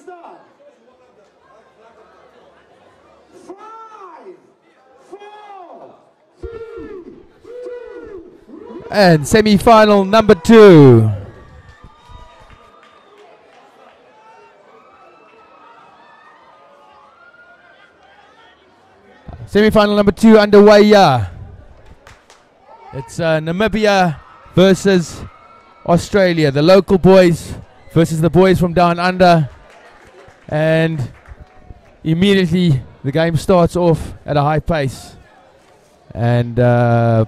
start. 5, 4, 3, 2, and semi-final number 2. Semi-final number 2 underway, yeah. It's Namibia versus Australia. The local boys versus the boys from down under. And immediately the game starts off at a high pace. And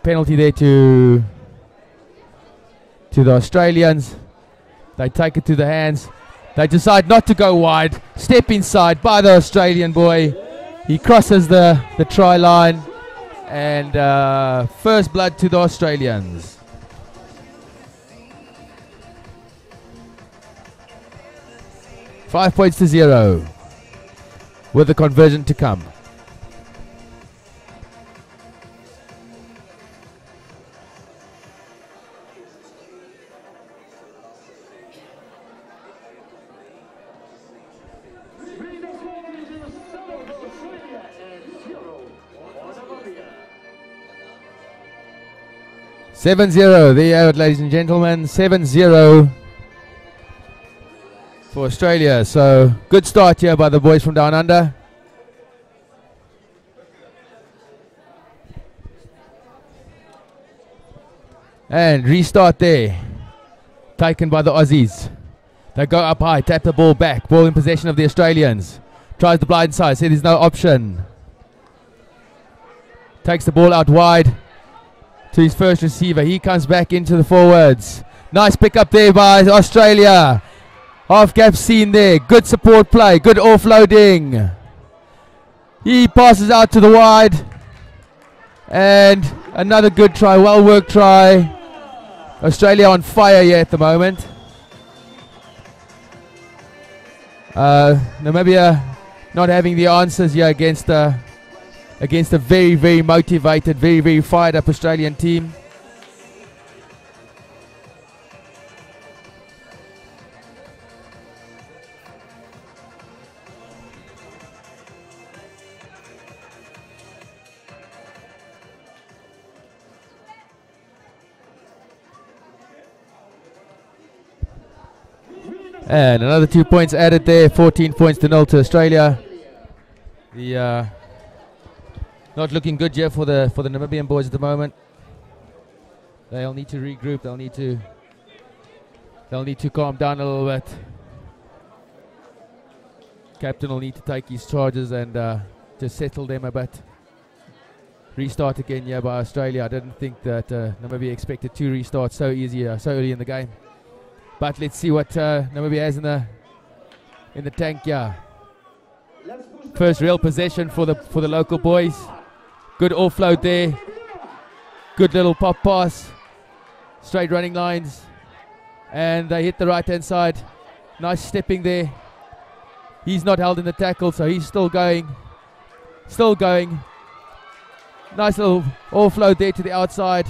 penalty there to the Australians. They take it to the hands. They decide not to go wide. Step inside by the Australian boy. He crosses the try line, and first blood to the Australians. Five points to 0, with the conversion to come. Seven 0, there you have it, ladies and gentlemen. 7-0 for Australia. So good start here by the boys from down under. And restart there, taken by the Aussies. They go up high, tap the ball back. Ball in possession of the Australians. Tries the blind side, said there's no option. Takes the ball out wide to his first receiver. He comes back into the forwards. Nice pick up there by Australia. Half gap seen there. Good support play. Good offloading. He passes out to the wide. And another good try. Well worked try. Australia on fire here at the moment. Namibia not having the answers here against a very, very motivated, very, very fired up Australian team. And another 2 points added there, 14 points to 0 to Australia. The not looking good here for the Namibian boys at the moment. They'll need to regroup. They'll need to calm down a little bit. Captain will need to take his charges and just settle them a bit. Restart again here by Australia. I didn't think that Namibia expected 2 restarts so easy, so early in the game. But let's see what Namibia has in the tank here. First real possession for the local boys. Good offload there. Good little pop pass. Straight running lines. And they hit the right hand side. Nice stepping there. He's not held in the tackle, so he's still going. Still going. Nice little offload there to the outside.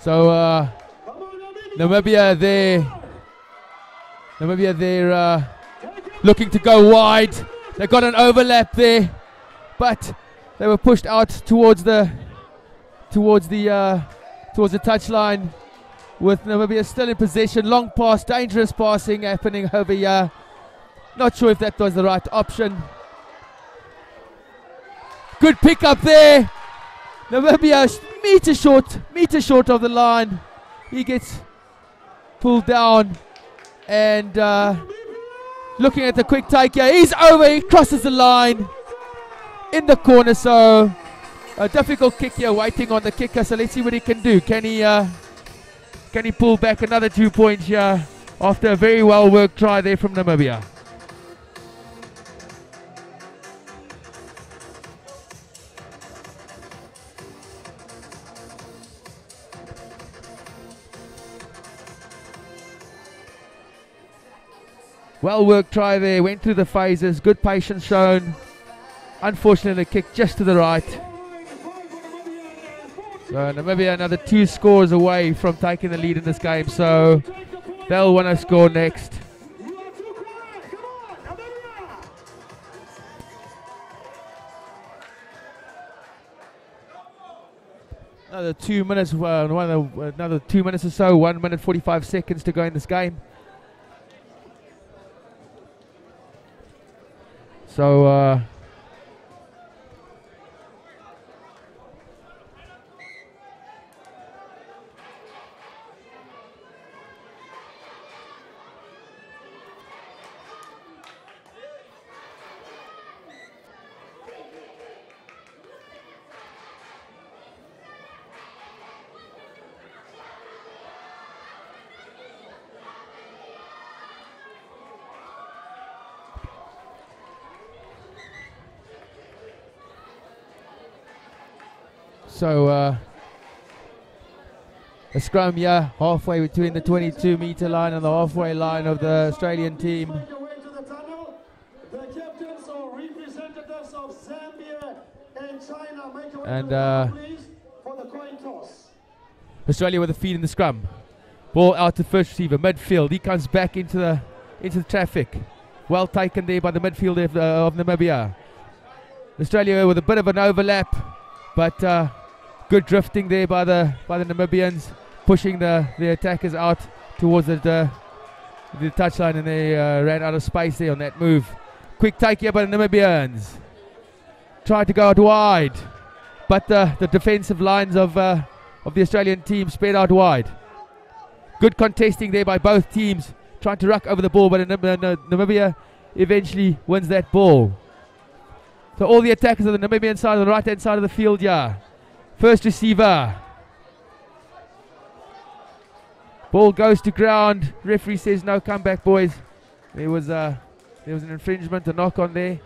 So Namibia there looking to go wide. They got an overlap there, but they were pushed out towards the touchline, with Namibia still in possession. Long pass, dangerous passing happening over here. Not sure if that was the right option. Good pick up there. Namibia meter short of the line. He gets pulled down, and looking at the quick take here, he's over. He crosses the line in the corner. So a difficult kick here, waiting on the kicker. So let's see what he can do. Can he pull back another 2 points here after a very well worked try there from Namibia? Well worked try there, went through the phases, good patience shown. Unfortunately, kick just to the right. So Namibia another 2 scores away from taking the lead in this game, so they'll want to score next. Another 2 minutes, another 2 minutes or so, 1 minute 45 seconds to go in this game. So a scrum here, halfway between the 22-meter line and the halfway line of the Australian team. The captains or representatives of Zambia and China make a way And to the please, for the coin toss. Australia with a feed in the scrum. Ball out to first receiver, midfield. He comes back into the traffic. Well taken there by the midfielder of Namibia. Australia with a bit of an overlap, but good drifting there by the Namibians, pushing the attackers out towards the touchline, and they ran out of space there on that move. Quick take here by the Namibians. Tried to go out wide, but the defensive lines of the Australian team sped out wide. Good contesting there by both teams, trying to ruck over the ball, but Namibia eventually wins that ball. So all the attackers on the Namibian side, on the right-hand side of the field, yeah. First receiver. Ball goes to ground. Referee says no comeback, boys. There was an infringement, a knock on there.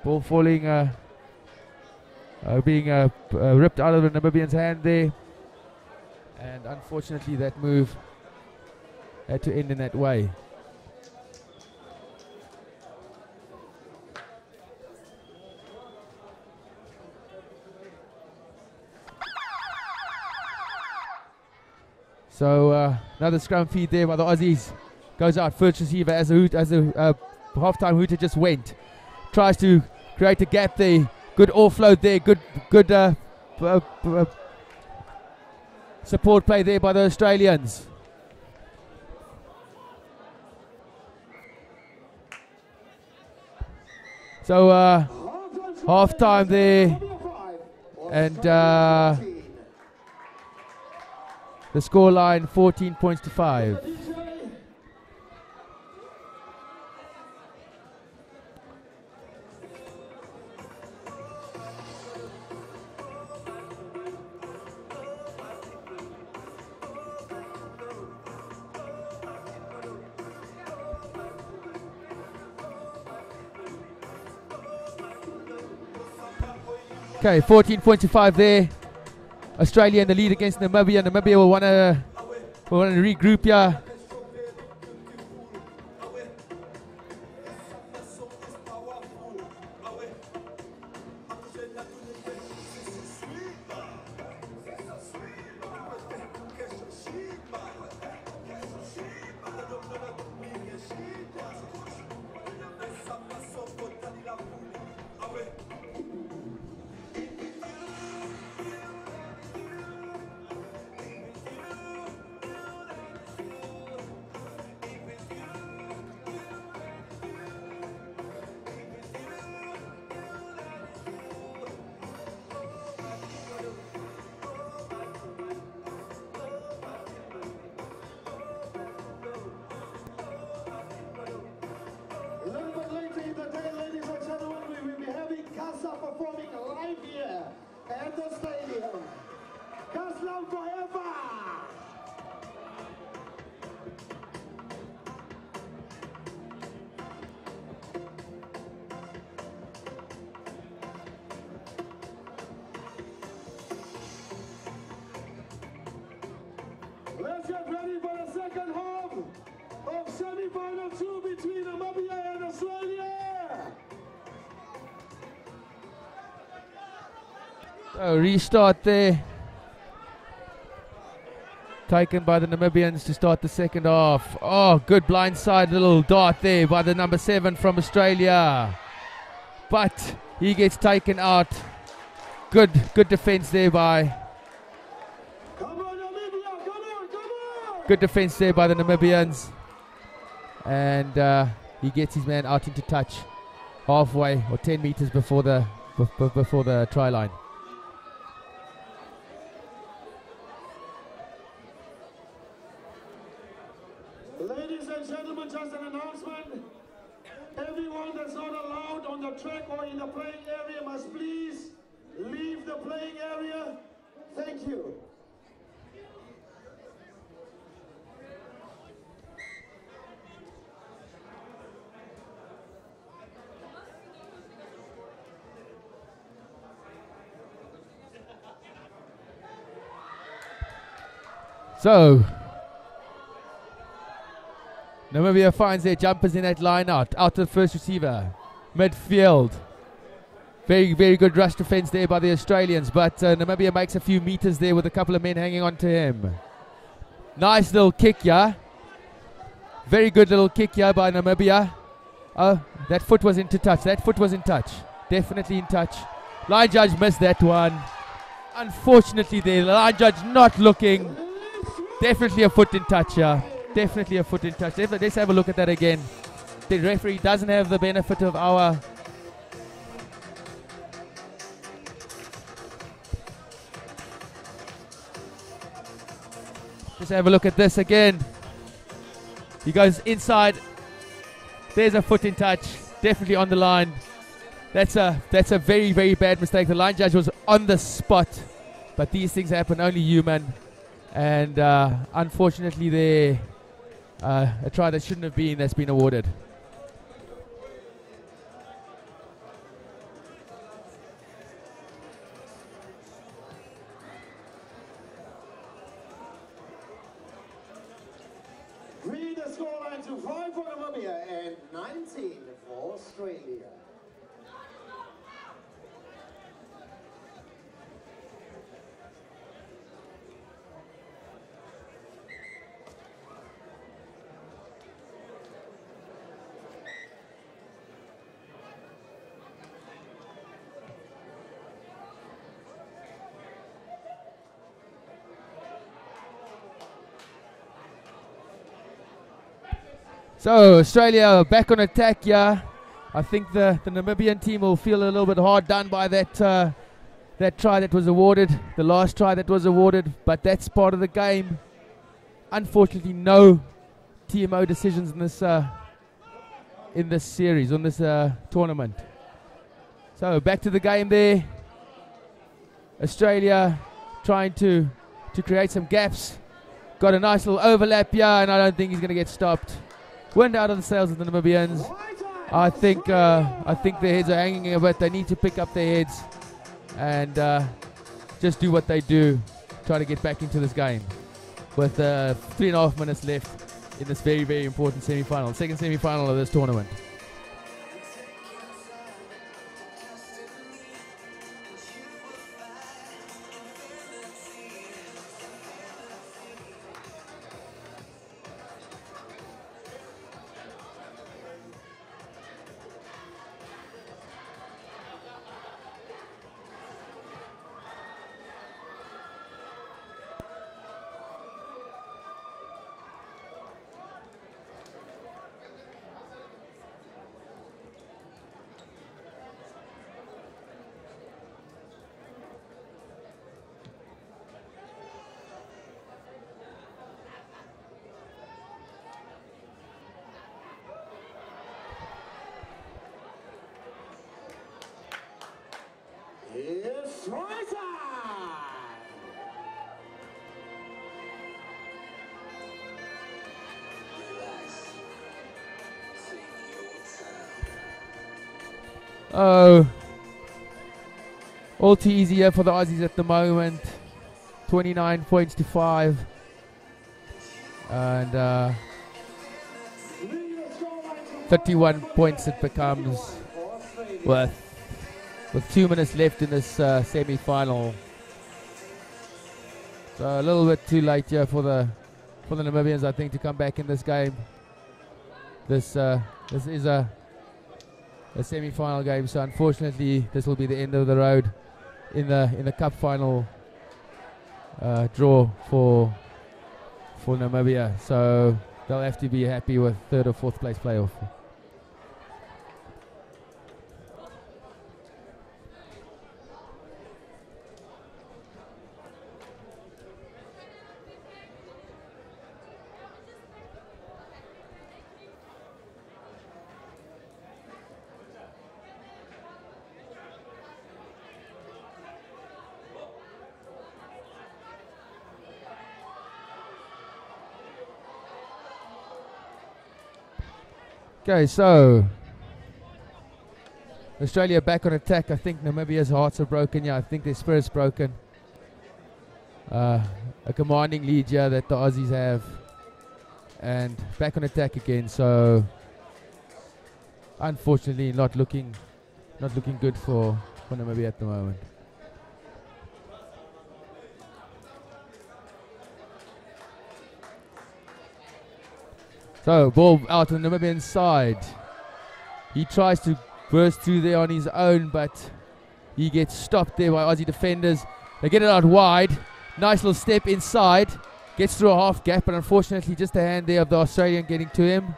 Ball falling, being ripped out of the Namibian's hand there. And unfortunately that move had to end in that way. So another scrum feed there by the Aussies. Goes out, first receiver as a half-time hooter just went. Tries to create a gap there. Good offload there. Good support play there by the Australians. So half-time there. And the scoreline 14 points to 5. Okay, 14 points to 5 there. Australia in the lead against Namibia. Namibia will want to regroup here. between Namibia and Australia. So restart there. Taken by the Namibians to start the second half. Oh, good blindside little dart there by the number 7 from Australia. But he gets taken out. Good defense there by... Come on, Namibia, come on. Good defense there by the Namibians. And he gets his man out into touch halfway or 10 meters before the try line. Ladies and gentlemen, just an announcement. Everyone that's not allowed on the track or in the playing area must please leave the playing area. Thank you. So Namibia finds their jumpers in that line out to the first receiver. Midfield. Very, very good rush defense there by the Australians, but Namibia makes a few meters there with a couple of men hanging on to him. Nice little kick here. Very good little kick here by Namibia. Oh, that foot was into touch. That foot was in touch. Definitely in touch. Line judge missed that one. Unfortunately there, the line judge not looking. Definitely a foot in touch here. Definitely a foot in touch. Let's have a look at that again. The referee doesn't have the benefit of our... Just have a look at this again. He goes inside. There's a foot in touch. Definitely on the line. That's a very, very bad mistake. The line judge was on the spot. But these things happen, only human. And unfortunately there, a try that shouldn't have been, that's been awarded. Read the scoreline to 5 for Namibia and 19 for Australia. So Australia back on attack here. I think the Namibian team will feel a little bit hard done by that try that was awarded, the last try that was awarded, but that's part of the game. Unfortunately, no TMO decisions in this series, on this tournament. So back to the game there. Australia trying to create some gaps. Got a nice little overlap here, and I don't think he's going to get stopped. Wind out of the sails of the Namibians. I think their heads are hanging a bit. They need to pick up their heads and just do what they do. Try to get back into this game. With 3.5 minutes left in this very, very important semi-final. Second semi-final of this tournament. It's right time! Oh, all too easy here for the Aussies at the moment. 29 points to 5. And Lead the scoreline 31 points it becomes with 2 minutes left in this semi-final. So a little bit too late here for the Namibians, I think, to come back in this game. This is a semi-final game, so unfortunately this will be the end of the road in the cup final draw for Namibia. So they'll have to be happy with 3rd or 4th place playoff. Okay, so Australia back on attack. I think Namibia's hearts are broken. Yeah, I think their spirit's broken. A commanding lead here that the Aussies have, and back on attack again. So unfortunately, not looking good for Namibia at the moment. So, ball out on the Namibian side. He tries to burst through there on his own, but he gets stopped there by Aussie defenders. They get it out wide. Nice little step inside. Gets through a half gap, but unfortunately just a hand there of the Australian getting to him.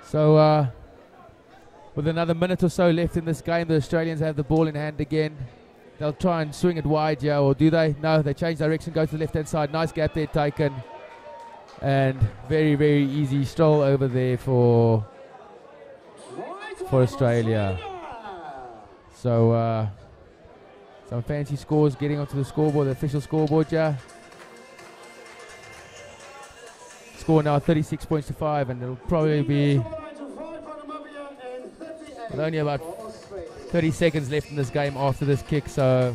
So, with another minute or so left in this game, the Australians have the ball in hand again. They'll try and swing it wide, yeah, or do they? No, they change direction, go to the left-hand side. Nice gap there taken. And very, very easy stroll over there for Australia. So, some fancy scores getting onto the scoreboard, the official scoreboard, yeah. Score now 36 points to 5, and it'll probably be with only about 30 seconds left in this game after this kick, so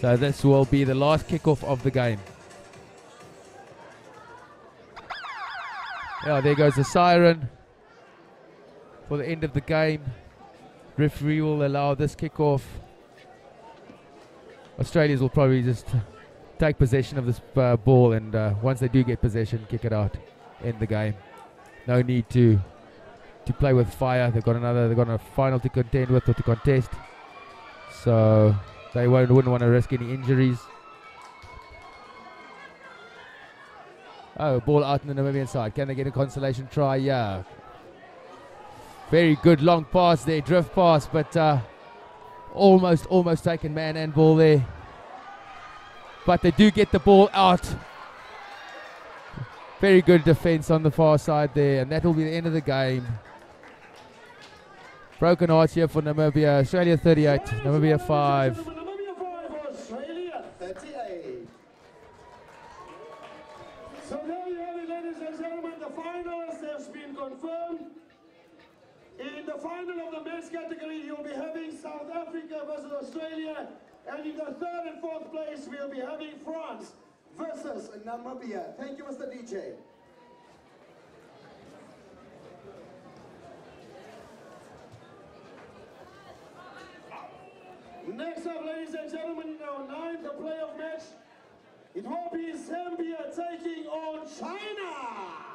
this will be the last kickoff of the game. Yeah, there goes the siren for the end of the game. Referee will allow this kickoff. Australians will probably just take possession of this ball, and once they do get possession, kick it out, end the game. No need to play with fire. They've got a final to contend with or to contest, so they wouldn't want to risk any injuries. Oh, ball out on the Namibian side. Can they get a consolation try? Yeah. Very good long pass there, drift pass, but almost taken man and ball there. But they do get the ball out. Very good defense on the far side there, and that will be the end of the game. Broken hearts here for Namibia. Australia 38, Namibia 5. Namibia 5, Australia 38. So there you have it, ladies and gentlemen. The finals have been confirmed. In the final of the men's category, you'll be having South Africa versus Australia. And in the 3rd and 4th place, we'll be having France versus Namibia. Thank you, Mr. DJ. Next up, ladies and gentlemen, in our 9th playoff match, it will be Zambia taking on China.